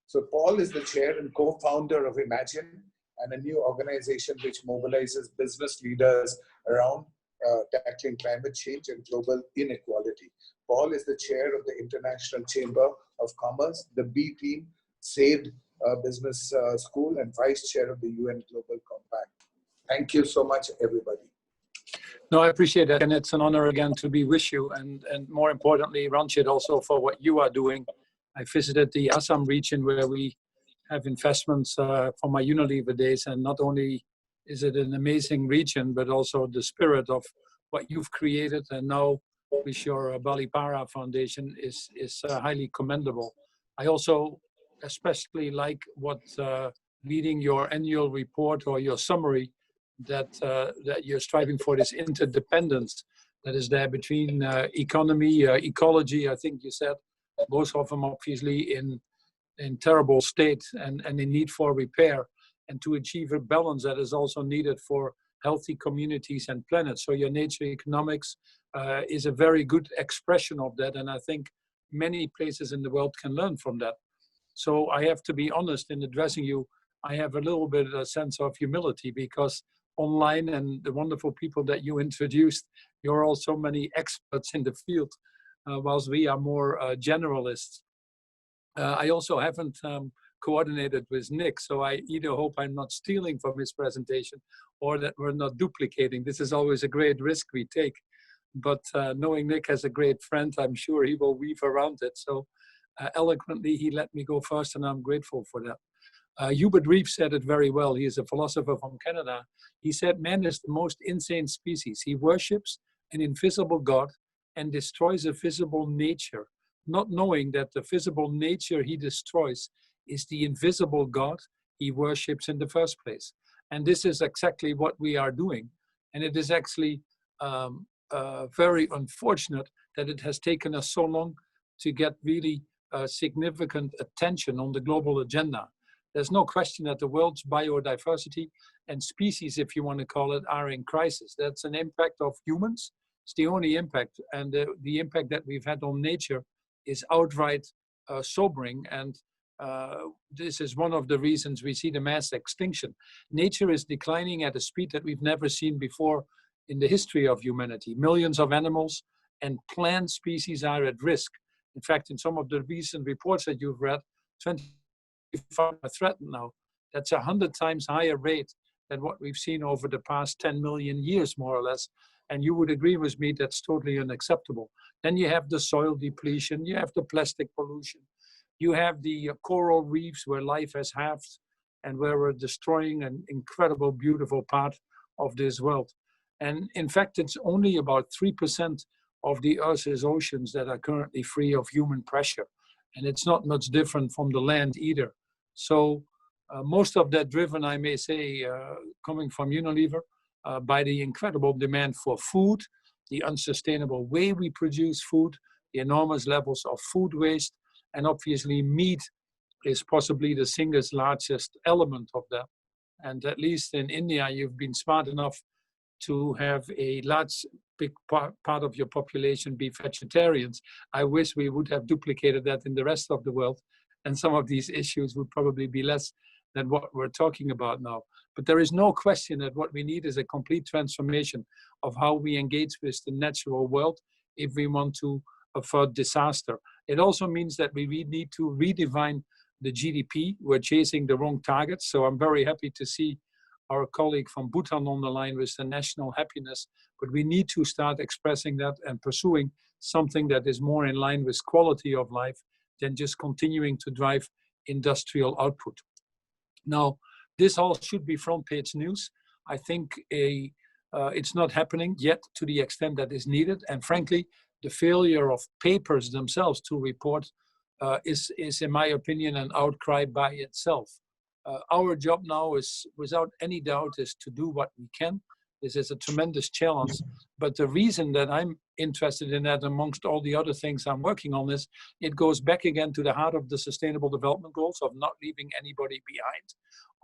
So Paul is the chair and co-founder of Imagine, and a new organization which mobilizes business leaders around tackling climate change and global inequality. Paul is the chair of the International Chamber of Commerce, the B Team, Saved Business School, and vice chair of the UN Global Compact. Thank you so much, everybody. No, I appreciate that. And it's an honor again to be with you. And more importantly, Ranjit, also for what you are doing. I visited the Assam region where we have investments from my Unilever days. And not only is it an amazing region, but also the spirit of what you've created. And now with your Balipara Foundation is highly commendable. I also especially like what reading your annual report or your summary that you're striving for, this interdependence that is there between economy, ecology, I think you said, both of them obviously in terrible state and in need for repair, and to achieve a balance that is also needed for healthy communities and planets. So your nature economics is a very good expression of that, and I think many places in the world can learn from that. So I have to be honest in addressing you, I have a little bit of a sense of humility, because online and the wonderful people that you introduced, you're all so many experts in the field, whilst we are more generalists. I also haven't coordinated with Nick, so I either hope I'm not stealing from his presentation or that we're not duplicating. This is always a great risk we take, but knowing Nick as a great friend, I'm sure he will weave around it. So eloquently, he let me go first, and I'm grateful for that. Hubert Reeves said it very well. He is a philosopher from Canada. He said, man is the most insane species. He worships an invisible God and destroys a visible nature, not knowing that the visible nature he destroys is the invisible God he worships in the first place. And this is exactly what we are doing. And it is actually very unfortunate that it has taken us so long to get really significant attention on the global agenda. There's no question that the world's biodiversity and species, if you want to call it, are in crisis. That's an impact of humans. It's the only impact. And the impact that we've had on nature is outright sobering. And this is one of the reasons we see the mass extinction. Nature is declining at a speed that we've never seen before in the history of humanity. Millions of animals and plant species are at risk. In fact, in some of the recent reports that you've read, 25 are threatened now. That's 100 times higher rate than what we've seen over the past 10 million years, more or less. And you would agree with me that's totally unacceptable. Then you have the soil depletion, you have the plastic pollution, you have the coral reefs where life has halved and where we're destroying an incredible, beautiful part of this world. And in fact, it's only about 3% of the Earth's oceans that are currently free of human pressure. And it's not much different from the land either. So most of that driven, I may say, coming from Unilever, by the incredible demand for food, the unsustainable way we produce food, the enormous levels of food waste, and obviously meat is possibly the single largest element of that. And at least in India, you've been smart enough to have a big part of your population be vegetarians. I wish we would have duplicated that in the rest of the world, and some of these issues would probably be less than what we're talking about now. But there is no question that what we need is a complete transformation of how we engage with the natural world if we want to avert disaster. It also means that we need to redefine the GDP. We're chasing the wrong targets. So I'm very happy to see our colleague from Bhutan on the line with the national happiness, but we need to start expressing that and pursuing something that is more in line with quality of life than just continuing to drive industrial output. Now, this all should be front page news. I think it's not happening yet to the extent that is needed. And frankly, the failure of papers themselves to report is, in my opinion, an outcry by itself. Our job now is, without any doubt, is to do what we can. This is a tremendous challenge. But the reason that I'm interested in that, amongst all the other things I'm working on, is it goes back again to the heart of the Sustainable Development Goals of not leaving anybody behind,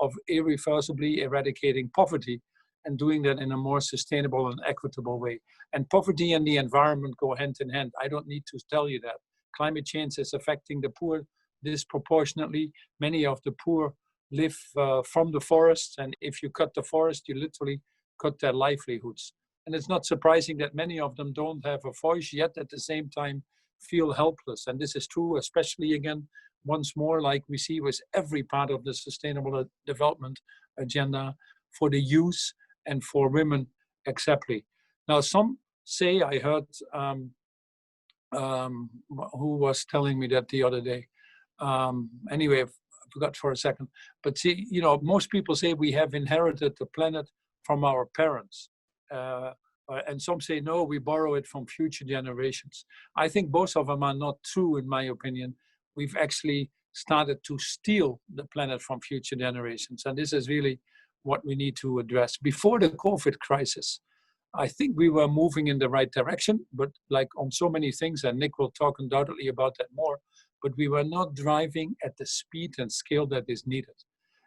of irreversibly eradicating poverty, and doing that in a more sustainable and equitable way. And poverty and the environment go hand in hand. I don't need to tell you that. Climate change is affecting the poor disproportionately. Many of the poor live from the forests, and if you cut the forest, you literally cut their livelihoods. And it's not surprising that many of them don't have a voice, yet at the same time feel helpless. And this is true, especially again, once more, like we see with every part of the sustainable development agenda for the youth and for women exactly. Now, some say, I heard who was telling me that the other day. Anyway, I forgot for a second. But see, you know, most people say we have inherited the planet from our parents. And some say, no, we borrow it from future generations. I think both of them are not true, in my opinion. We've actually started to steal the planet from future generations. And this is really what we need to address. Before the COVID crisis, I think we were moving in the right direction, but like on so many things, and Nick will talk undoubtedly about that more, but we were not driving at the speed and scale that is needed.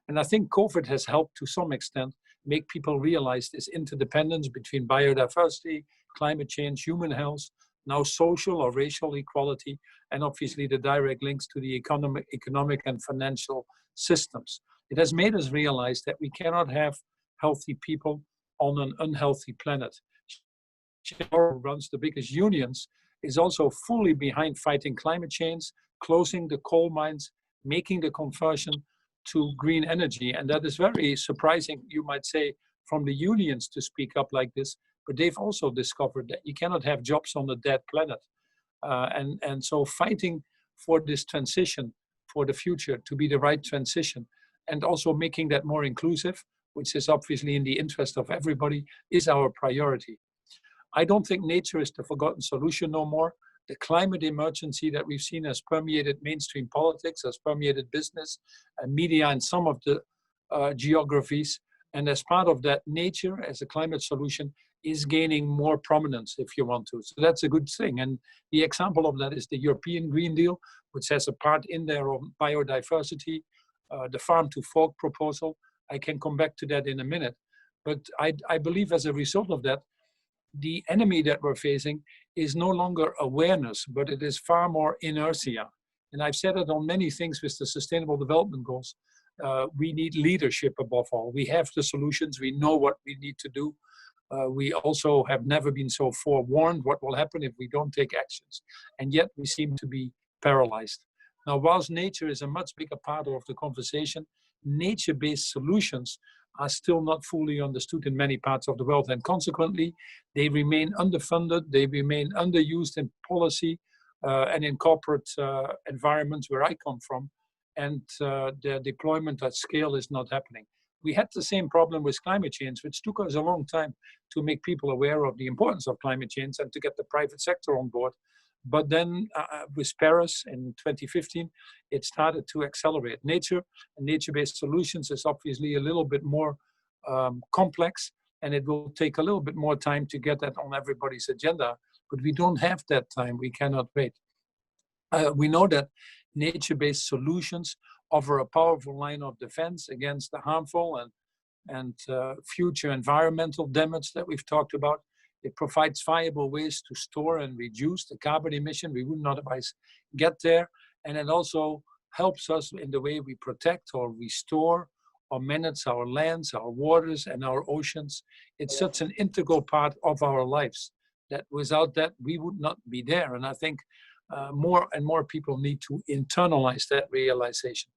And I think COVID has helped to some extent make people realize this interdependence between biodiversity, climate change, human health, now social or racial equality, and obviously the direct links to the economic and financial systems. It has made us realize that we cannot have healthy people on an unhealthy planet. Who runs the biggest unions is also fully behind fighting climate change, closing the coal mines, making the conversion to green energy. And that is very surprising, you might say, from the unions to speak up like this, but they've also discovered that you cannot have jobs on a dead planet. And so fighting for this transition for the future to be the right transition, and also making that more inclusive, which is obviously in the interest of everybody, is our priority. I don't think nature is the forgotten solution no more. The climate emergency that we've seen has permeated mainstream politics, has permeated business and media in some of the geographies. And as part of that, nature as a climate solution is gaining more prominence, if you want to. So that's a good thing. And the example of that is the European Green Deal, which has a part in there of biodiversity, the farm to fork proposal. I can come back to that in a minute. But I believe as a result of that, the enemy that we're facing is no longer awareness, but it is far more inertia. And I've said it on many things with the Sustainable Development Goals. We need leadership above all. We have the solutions. We know what we need to do. We also have never been so forewarned what will happen if we don't take actions. And yet we seem to be paralyzed. Now, whilst nature is a much bigger part of the conversation, nature-based solutions are still not fully understood in many parts of the world. And consequently, they remain underfunded, they remain underused in policy and in corporate environments where I come from. And their deployment at scale is not happening. We had the same problem with climate change, which took us a long time to make people aware of the importance of climate change and to get the private sector on board. But then with Paris in 2015, it started to accelerate. Nature and nature-based solutions is obviously a little bit more complex, and it will take a little bit more time to get that on everybody's agenda. But we don't have that time. We cannot wait. We know that nature-based solutions offer a powerful line of defense against the harmful and future environmental damage that we've talked about. It provides viable ways to store and reduce the carbon emission. We wouldn't otherwise get there. And it also helps us in the way we protect or restore or manage our lands, our waters, and our oceans. It's such an integral part of our lives that without that, we would not be there. And I think more and more people need to internalize that realization.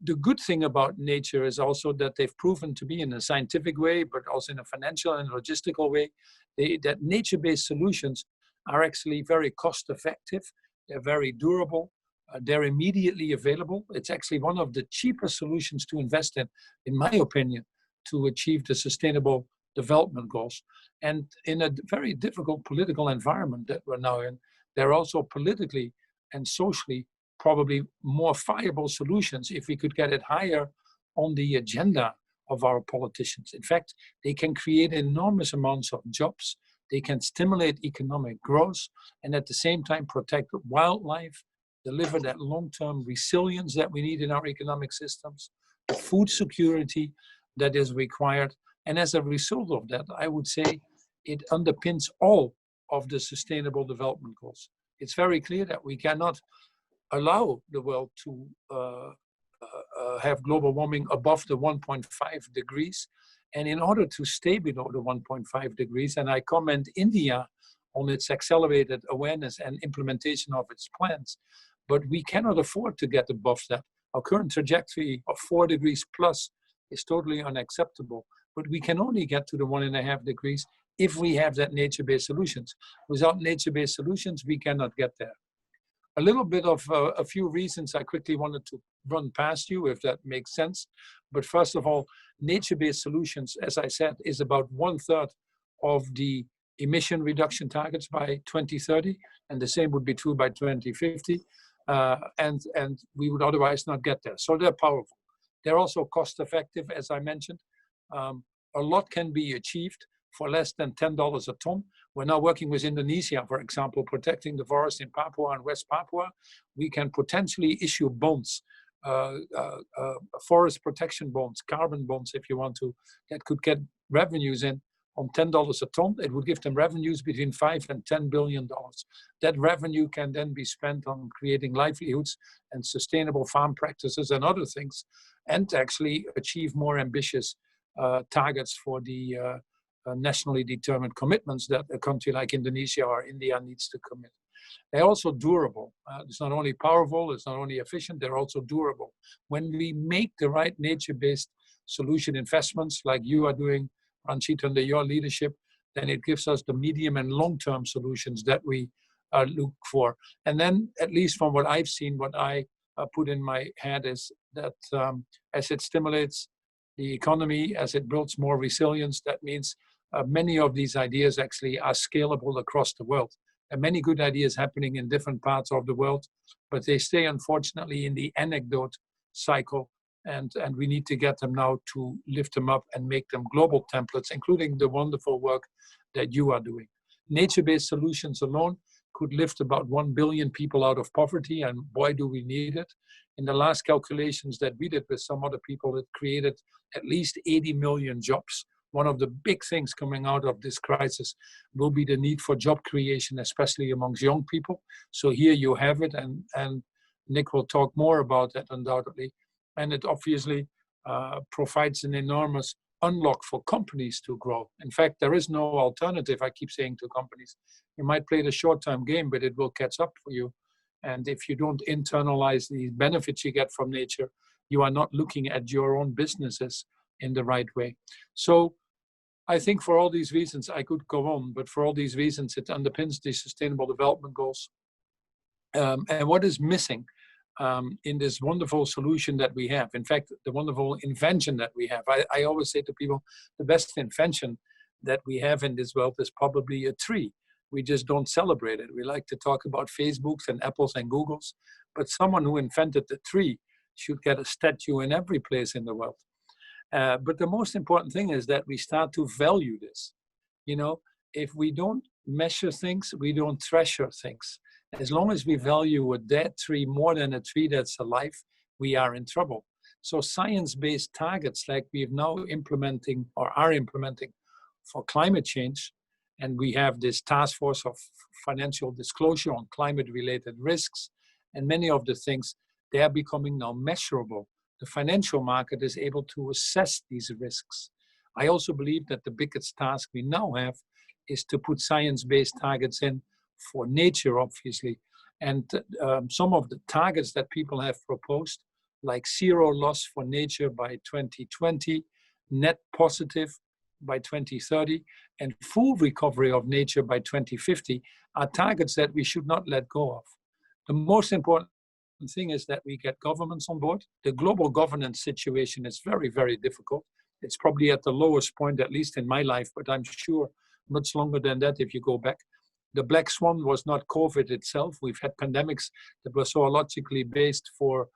The good thing about nature is also that they've proven to be in a scientific way, but also in a financial and logistical way, that nature-based solutions are actually very cost-effective. They're very durable. They're immediately available. It's actually one of the cheapest solutions to invest in my opinion, to achieve the Sustainable Development Goals. And in a very difficult political environment that we're now in, they're also politically and socially probably more viable solutions if we could get it higher on the agenda of our politicians. In fact, they can create enormous amounts of jobs. They can stimulate economic growth and at the same time protect wildlife, deliver that long-term resilience that we need in our economic systems, the food security that is required. And as a result of that, I would say it underpins all of the Sustainable Development Goals. It's very clear that we cannot allow the world to have global warming above the 1.5 degrees. And in order to stay below the 1.5 degrees, and I commend India on its accelerated awareness and implementation of its plans, but we cannot afford to get above that. Our current trajectory of 4 degrees plus is totally unacceptable, but we can only get to the 1.5 degrees if we have that nature-based solutions. Without nature-based solutions, we cannot get there. A little bit of a few reasons I quickly wanted to run past you, if that makes sense. But first of all, nature-based solutions, as I said, is about 1/3 of the emission reduction targets by 2030, and the same would be true by 2050. And we would otherwise not get there. So they're powerful. They're also cost-effective, as I mentioned. A lot can be achieved for less than $10 a ton. We're now working with Indonesia, for example, protecting the forest in Papua and West Papua. We can potentially issue bonds, forest protection bonds, carbon bonds, if you want to, that could get revenues in on $10 a ton. It would give them revenues between $5 and $10 billion. That revenue can then be spent on creating livelihoods and sustainable farm practices and other things, and actually achieve more ambitious targets for the nationally determined commitments that a country like Indonesia or India needs to commit. They're also durable. It's not only powerful, it's not only efficient, they're also durable. When we make the right nature-based solution investments like you are doing, Ranjit, under your leadership, then it gives us the medium and long-term solutions that we look for. And then, at least from what I've seen, what I put in my head is that as it stimulates the economy, as it builds more resilience, that means many of these ideas actually are scalable across the world. There are many good ideas happening in different parts of the world, but they stay, unfortunately, in the anecdote cycle. And we need to get them now to lift them up and make them global templates, including the wonderful work that you are doing. Nature-based solutions alone could lift about 1 billion people out of poverty, and boy, do we need it. In the last calculations that we did with some other people, it created at least 80 million jobs. One of the big things coming out of this crisis will be the need for job creation, especially amongst young people. So here you have it, and Nick will talk more about that undoubtedly. And it obviously provides an enormous unlock for companies to grow. In fact, there is no alternative, I keep saying to companies. You might play the short-term game, but it will catch up for you. And if you don't internalize the benefits you get from nature, you are not looking at your own businesses in the right way. So I think for all these reasons, I could go on, but for all these reasons, it underpins the Sustainable Development Goals. And what is missing in this wonderful solution that we have, in fact, the wonderful invention that we have. I always say to people, the best invention that we have in this world is probably a tree. We just don't celebrate it. We like to talk about Facebooks and Apples and Googles, but someone who invented the tree should get a statue in every place in the world. But the most important thing is that we start to value this. You know, if we don't measure things, we don't treasure things. As long as we value a dead tree more than a tree that's alive, we are in trouble. So science-based targets like we're now implementing or are implementing for climate change, and we have this task force of financial disclosure on climate-related risks, and many of the things, they are becoming now measurable. The financial market is able to assess these risks. I also believe that the biggest task we now have is to put science-based targets in for nature, obviously. And some of the targets that people have proposed, like zero loss for nature by 2020, net positive by 2030, and full recovery of nature by 2050, are targets that we should not let go of. The most important thing is that we get governments on board. The global governance situation is very, very difficult. It's probably at the lowest point, at least in my life, but I'm sure much longer than that if you go back. The black swan was not COVID itself. We've had pandemics that were zoologically based for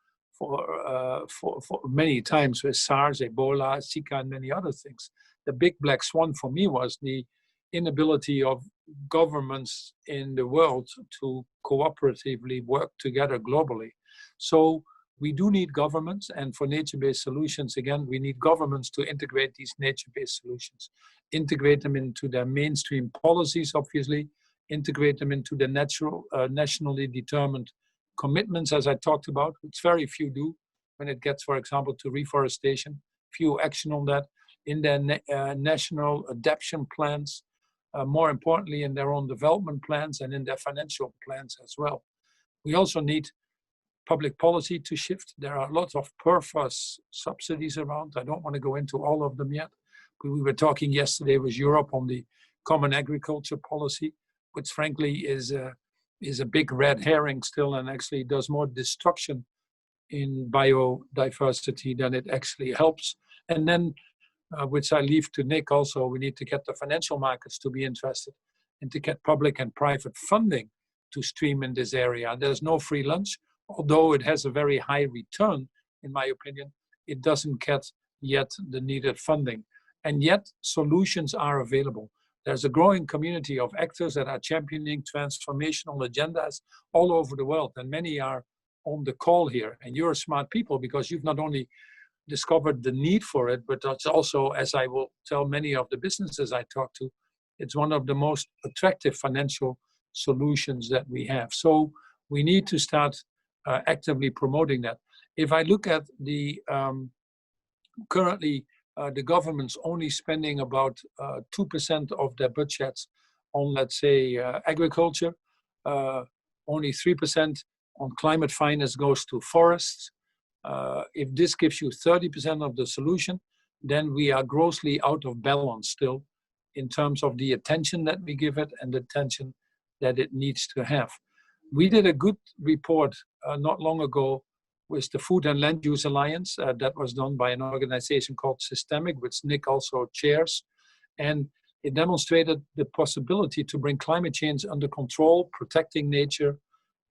many times with SARS, Ebola, Zika, and many other things. The big black swan for me was the inability of governments in the world to cooperatively work together globally. So we do need governments, and for nature-based solutions, again, we need governments to integrate these nature-based solutions, integrate them into their mainstream policies, obviously, integrate them into the nationally determined commitments, as I talked about, which very few do when it gets, for example, to reforestation. Few action on that in their national adaptation plans, more importantly in their own development plans and in their financial plans as well. We also need public policy to shift. There are lots of perverse subsidies around. I don't want to go into all of them yet. But we were talking yesterday with Europe on the common agriculture policy, which frankly is a big red herring still and actually does more destruction in biodiversity than it actually helps. And then, which I leave to Nick also, we need to get the financial markets to be interested and to get public and private funding to stream in this area. There's no free lunch, although it has a very high return, in my opinion. It doesn't get yet the needed funding. And yet solutions are available. There's a growing community of actors that are championing transformational agendas all over the world, and many are on the call here. And you're smart people because you've not only discovered the need for it, but that's also, as I will tell many of the businesses I talk to, it's one of the most attractive financial solutions that we have. So we need to start actively promoting that. If I look at the currently, the government's only spending about 2% of their budgets on, let's say, agriculture. Only 3% on climate finance goes to forests. If this gives you 30% of the solution, then we are grossly out of balance still in terms of the attention that we give it and the attention that it needs to have. We did a good report not long ago with the Food and Land Use Alliance that was done by an organization called Systemic, which Nick also chairs. And it demonstrated the possibility to bring climate change under control, protecting nature,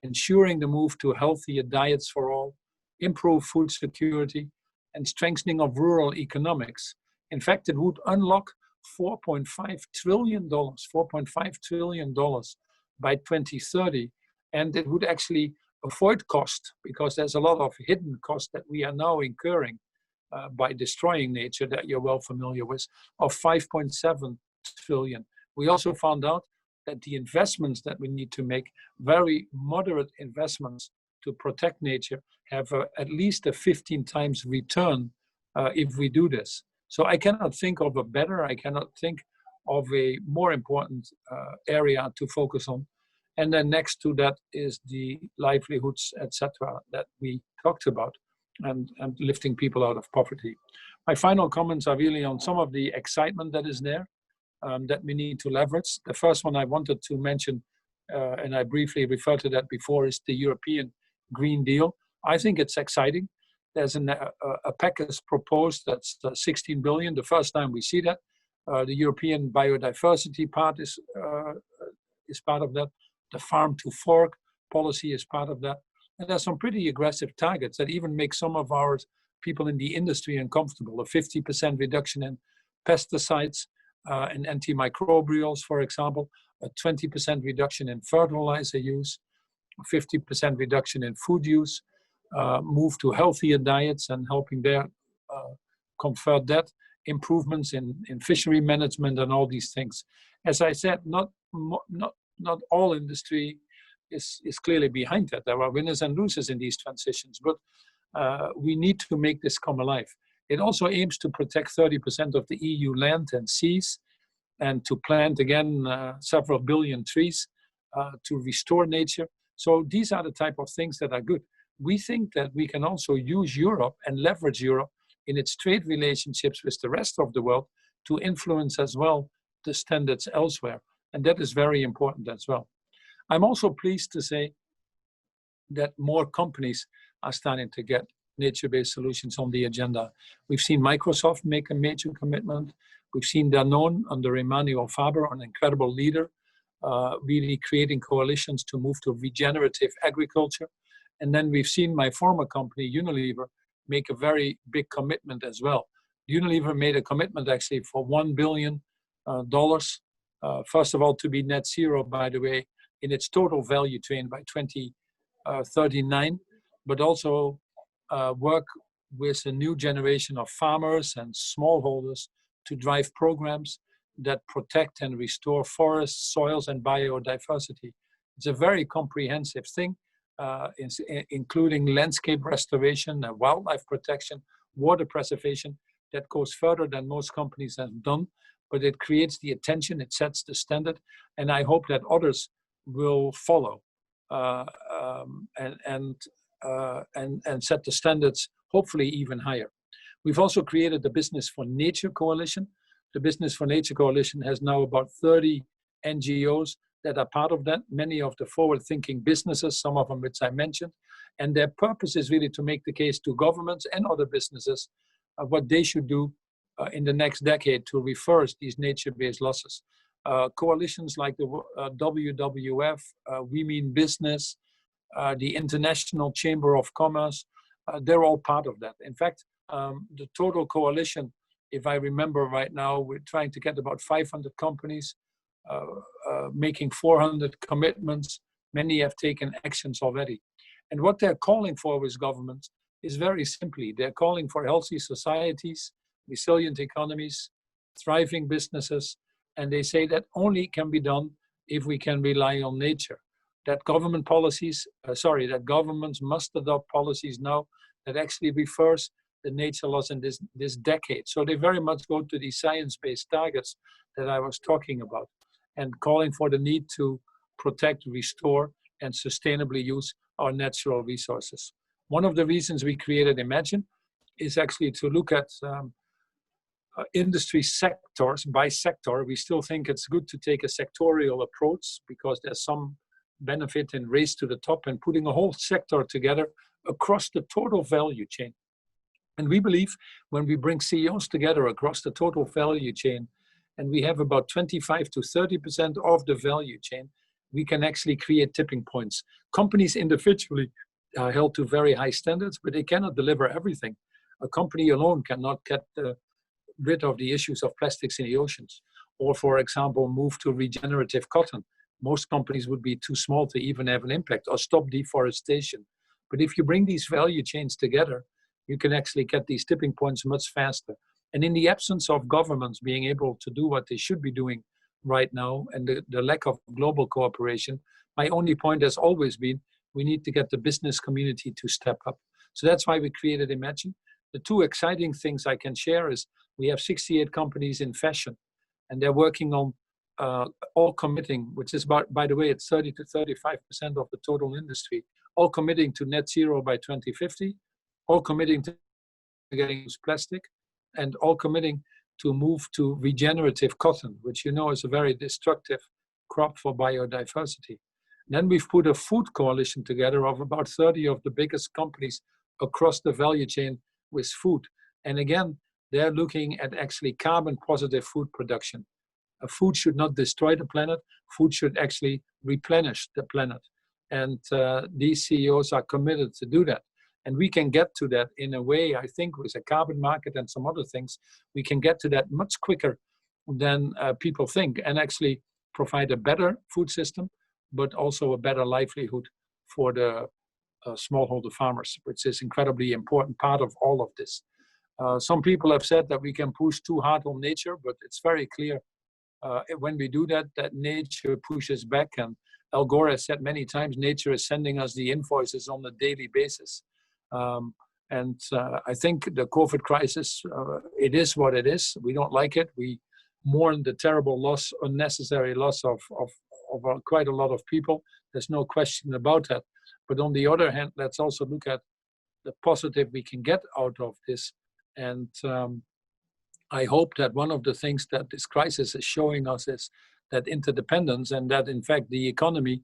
ensuring the move to healthier diets for all, improve food security, and strengthening of rural economics. In fact, it would unlock $4.5 trillion by 2030. And it would actually avoid cost, because there's a lot of hidden cost that we are now incurring by destroying nature that you're well familiar with, of 5.7 trillion. We also found out that the investments that we need to make, very moderate investments to protect nature, have at least a 15 times return if we do this. So I cannot think of a better, I cannot think of a more important area to focus on. And then next to that is the livelihoods, etc., that we talked about, and lifting people out of poverty. My final comments are really on some of the excitement that is there, that we need to leverage. The first one I wanted to mention, and I briefly referred to that before, is the European Green Deal. I think it's exciting. There's a package proposed that's 16 billion. The first time we see that. The European biodiversity part is part of that. The farm to fork policy is part of that. And there's some pretty aggressive targets that even make some of our people in the industry uncomfortable. A 50% reduction in pesticides and antimicrobials, for example, a 20% reduction in fertilizer use, a 50% reduction in food use, move to healthier diets and helping there convert that, improvements in fishery management and all these things. As I said, not all industry is clearly behind that. There are winners and losers in these transitions, but we need to make this come alive. It also aims to protect 30% of the EU land and seas, and to plant again several billion trees to restore nature. So these are the type of things that are good. We think that we can also use Europe and leverage Europe in its trade relationships with the rest of the world to influence as well the standards elsewhere. And that is very important as well. I'm also pleased to say that more companies are starting to get nature-based solutions on the agenda. We've seen Microsoft make a major commitment. We've seen Danone under Emmanuel Faber, an incredible leader, really creating coalitions to move to regenerative agriculture. And then we've seen my former company, Unilever, make a very big commitment as well. Unilever made a commitment actually for $1 billion, first of all, to be net zero, by the way, in its total value chain by 2039, but also work with a new generation of farmers and smallholders to drive programs that protect and restore forests, soils, and biodiversity. It's a very comprehensive thing. including landscape restoration, wildlife protection, water preservation, that goes further than most companies have done, but it creates the attention, it sets the standard, and I hope that others will follow and set the standards, hopefully even higher. We've also created the Business for Nature Coalition. The Business for Nature Coalition has now about 30 NGOs that are part of that, many of the forward-thinking businesses, some of them which I mentioned, and their purpose is really to make the case to governments and other businesses of what they should do in the next decade to reverse these nature-based losses. Coalitions like the WWF, We Mean Business, the International Chamber of Commerce, they're all part of that. In fact, the total coalition, if I remember right now, we're trying to get about 500 companies, making 400 commitments. Many have taken actions already. And what they're calling for with governments is very simply, they're calling for healthy societies, resilient economies, thriving businesses, and they say that only can be done if we can rely on nature. That government policies, that governments must adopt policies now that actually reverse the nature loss in this decade. So they very much go to these science-based targets that I was talking about and calling for the need to protect, restore, and sustainably use our natural resources. One of the reasons we created Imagine is actually to look at industry sectors by sector. We still think it's good to take a sectorial approach because there's some benefit in race to the top and putting a whole sector together across the total value chain. And we believe when we bring CEOs together across the total value chain, and we have about 25 to 30% of the value chain, we can actually create tipping points. Companies individually are held to very high standards, but they cannot deliver everything. A company alone cannot get rid of the issues of plastics in the oceans, or for example, move to regenerative cotton. Most companies would be too small to even have an impact, or stop deforestation. But if you bring these value chains together, you can actually get these tipping points much faster. And in the absence of governments being able to do what they should be doing right now, and the lack of global cooperation, my only point has always been, we need to get the business community to step up. So that's why we created Imagine. The two exciting things I can share is we have 68 companies in fashion, and they're working on all committing, which is about, by the way, it's 30 to 35% of the total industry, all committing to net zero by 2050, all committing to getting use plastic, and all committing to move to regenerative cotton, which you know is a very destructive crop for biodiversity. Then we've put a food coalition together of about 30 of the biggest companies across the value chain with food. And again, they're looking at actually carbon positive food production. Food should not destroy the planet. Food should actually replenish the planet. And these CEOs are committed to do that. And we can get to that in a way, I think, with a carbon market and some other things, we can get to that much quicker than people think, and actually provide a better food system, but also a better livelihood for the smallholder farmers, which is incredibly important part of all of this. Some people have said that we can push too hard on nature, but it's very clear when we do that, that nature pushes back. And Al Gore has said many times, nature is sending us the invoices on a daily basis. I think the COVID crisis, it is what it is. We don't like it. We mourn the terrible loss, unnecessary loss of quite a lot of people. There's no question about that. But on the other hand, let's also look at the positive we can get out of this. And I hope that one of the things that this crisis is showing us is that interdependence, and that in fact the economy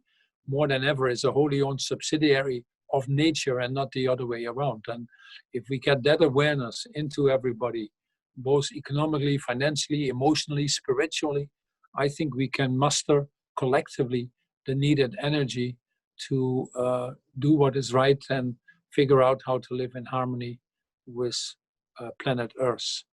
more than ever is a wholly owned subsidiary of nature and not the other way around. And if we get that awareness into everybody, both economically, financially, emotionally, spiritually, I think we can muster collectively the needed energy to do what is right and figure out how to live in harmony with planet Earth.